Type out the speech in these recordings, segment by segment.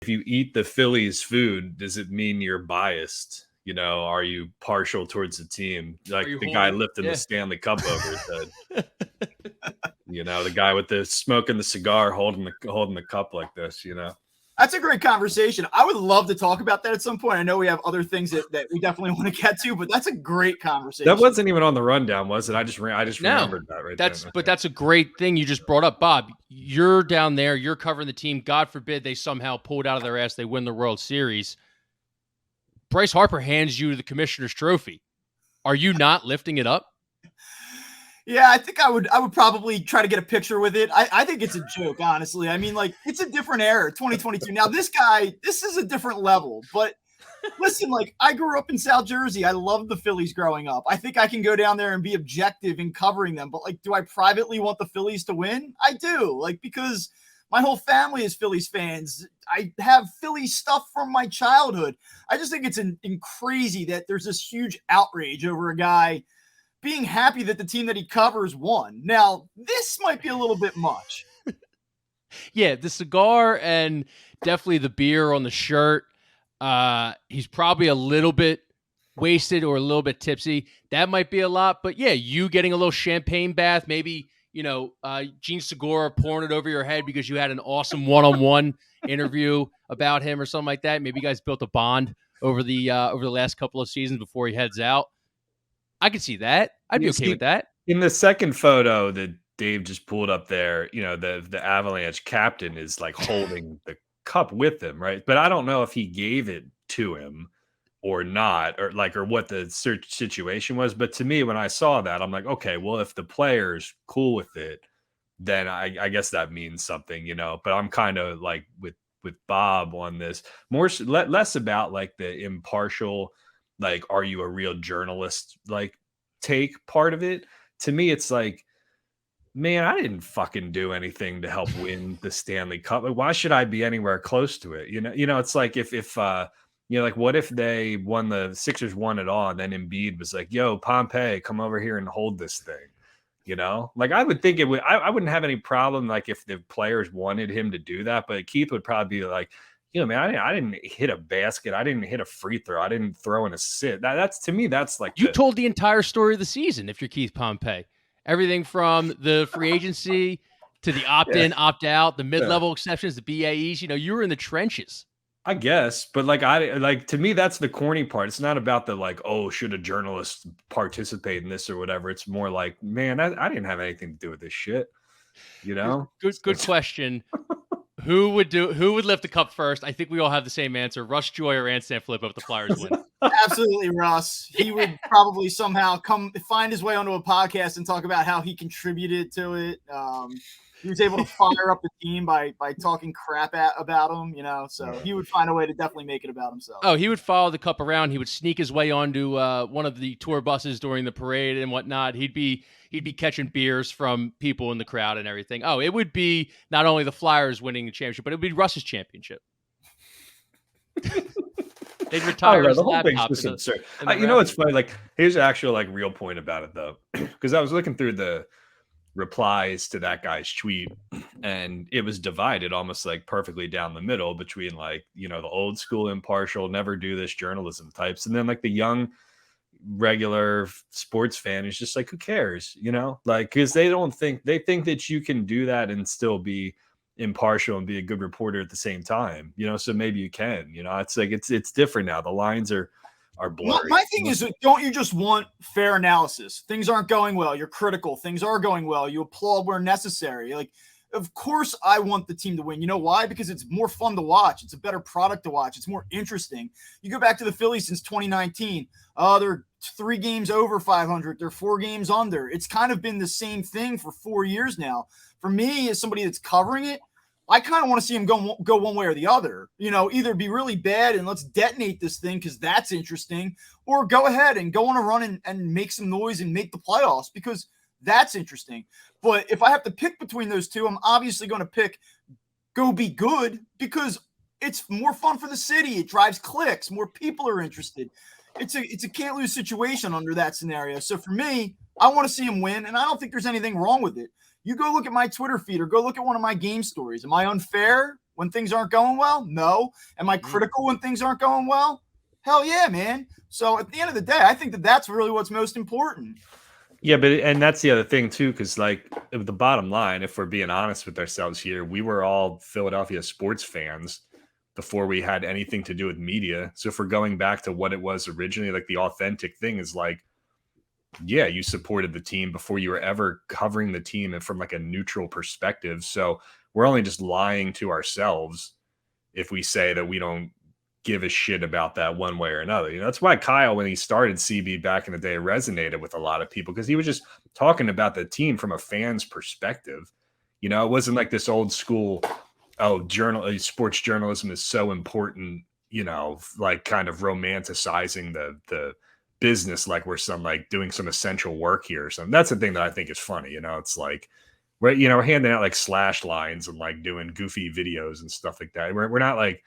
if you eat the Phillies food, does it mean you're biased? You know, are you partial towards the team? Like the guy lifting the Stanley Cup over his head. You know, the guy with the smoking the cigar, holding the cup like this, you know. That's a great conversation. I would love to talk about that at some point. I know we have other things that we definitely want to get to, but that's a great conversation. That wasn't even on the rundown, was it? I just remembered that right there. But that's a great thing you just brought up, Bob. You're down there, you're covering the team. God forbid they somehow pulled out of their ass, they win the World Series. Bryce Harper hands you the commissioner's trophy. Are you not lifting it up? Yeah, I think I would probably try to get a picture with it. I think it's a joke, honestly. I mean, like, it's a different era, 2022. Now, this is a different level. But listen, like, I grew up in South Jersey. I loved the Phillies growing up. I think I can go down there and be objective in covering them. But, like, do I privately want the Phillies to win? I do, like, because my whole family is Phillies fans. I have Phillies stuff from my childhood. I just think it's crazy that there's this huge outrage over a guy being happy that the team that he covers won. Now, this might be a little bit much. Yeah, the cigar and definitely the beer on the shirt. He's probably a little bit wasted or a little bit tipsy. That might be a lot. But yeah, you getting a little champagne bath, maybe, Gene Segura pouring it over your head because you had an awesome one-on-one interview about him or something like that. Maybe you guys built a bond over the last couple of seasons before he heads out. I could see that. I'd be okay with that. In the second photo that Dave just pulled up there, the Avalanche captain is like holding the cup with him, right? But I don't know if he gave it to him or not, or what the situation was. But to me, when I saw that, I'm like, okay, well, if the player's cool with it, then I guess that means something, But I'm kind of like with Bob on this, less about like the impartial, like, are you a real journalist, like, take part of it. To me, it's like, man, I didn't fucking do anything to help win the Stanley Cup. Like, why should I be anywhere close to it? It's like if like, what if they won, the Sixers won it all, and then Embiid was like, yo, Pompey, come over here and hold this thing. Like, I would think it would, I wouldn't have any problem, like, if the players wanted him to do that, but Keith would probably be like, man, I didn't hit a basket. I didn't hit a free throw. I didn't throw in a sit. That's, to me, that's like, you told the entire story of the season. If you're Keith Pompey, everything from the free agency to the opt-in, opt-out, the mid-level exceptions, the BAEs, you were in the trenches. I guess, but to me, that's the corny part. It's not about the, like, oh, should a journalist participate in this or whatever. It's more like, man, I didn't have anything to do with this shit. Good question. Who would lift the cup first? I think we all have the same answer. Russ Joy or Ant Stan Flip if the Flyers win. Absolutely, Russ. He would probably somehow find his way onto a podcast and talk about how he contributed to it. He was able to fire up the team by talking crap about them, so he would find a way to definitely make it about himself. Oh, he would follow the cup around. He would sneak his way onto one of the tour buses during the parade and whatnot. He'd be catching beers from people in the crowd and everything. Oh, it would be not only the Flyers winning the championship, but it would be Russ's championship. They'd retire his the whole laptop. thing's just absurd. What's funny? Like, here's the actual, like, real point about it, though, because I was looking through the replies to that guy's tweet, and it was divided almost like perfectly down the middle between, like, the old school impartial, never do this journalism types, and then like the young regular sports fan is just like, who cares, like, because they think that you can do that and still be impartial and be a good reporter at the same time, so maybe you can, it's like it's different now. The lines are blurry. My thing is, don't you just want fair analysis? Things aren't going well, you're critical. Things are going well, you applaud where necessary. Like, of course I want the team to win. You know why? Because it's more fun to watch. It's a better product to watch. It's more interesting. You go back to the Phillies since 2019. They're 3 games over 500. They're 4 games under. It's kind of been the same thing for 4 years now. For me, as somebody that's covering it, I kind of want to see him go one way or the other. Either be really bad and let's detonate this thing because that's interesting, or go ahead and go on a run and make some noise and make the playoffs because that's interesting. But if I have to pick between those two, I'm obviously going to pick go be good because it's more fun for the city. It drives clicks. More people are interested. It's a can't lose situation under that scenario. So for me, I want to see him win, and I don't think there's anything wrong with it. You go look at my Twitter feed or go look at one of my game stories. Am I unfair? when things aren't going well? No. Am I critical when things aren't going well? Hell yeah, man. So at the end of the day, I think that that's really what's most important. Yeah, but and that's the other thing too, because like the bottom line, if we're being honest with ourselves here, we were all Philadelphia sports fans before we had anything to do with media. So if we're going back to what it was originally, like the authentic thing is like, yeah, you supported the team before you were ever covering the team and from like a neutral perspective. So we're only just lying to ourselves if we say that we don't give a shit about that one way or another. That's why Kyle, when he started CB back in the day, resonated with a lot of people because he was just talking about the team from a fan's perspective. It wasn't like this old school, sports journalism is so important, like kind of romanticizing the business like we're some like doing some essential work here or something. That's the thing that I think is funny. It's like we're handing out like slash lines and like doing goofy videos and stuff like that. We're not like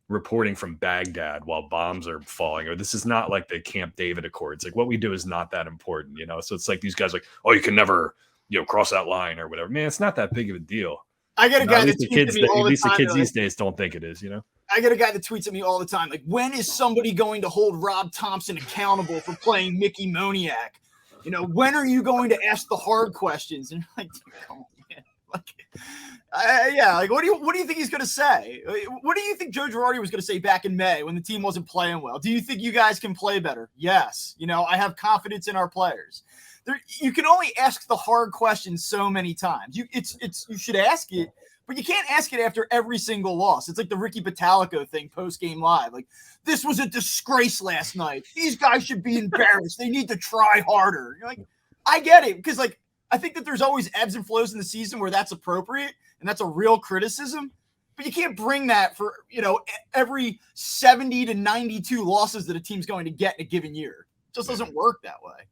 reporting from Baghdad while bombs are falling, or this is not like the Camp David Accords. Like what we do is not that important, So it's like these guys like, oh, you can never, cross that line or whatever. Man, it's not that big of a deal. I get a guy that tweets at me all the time. At least the kids these days don't think it is, I get a guy that tweets at me all the time. Like, when is somebody going to hold Rob Thompson accountable for playing Mickey Moniak? When are you going to ask the hard questions? And like, come on, man. Like, what do you think he's going to say? What do you think Joe Girardi was going to say back in May when the team wasn't playing well? Do you think you guys can play better? Yes. I have confidence in our players. You can only ask the hard questions so many times. You should ask it, but you can't ask it after every single loss. It's like the Ricky Batalico thing post-game live. Like, this was a disgrace last night. These guys should be embarrassed. They need to try harder. You're like, I get it, because like I think that there's always ebbs and flows in the season where that's appropriate and that's a real criticism. But you can't bring that for, every 70 to 92 losses that a team's going to get in a given year. It just doesn't work that way.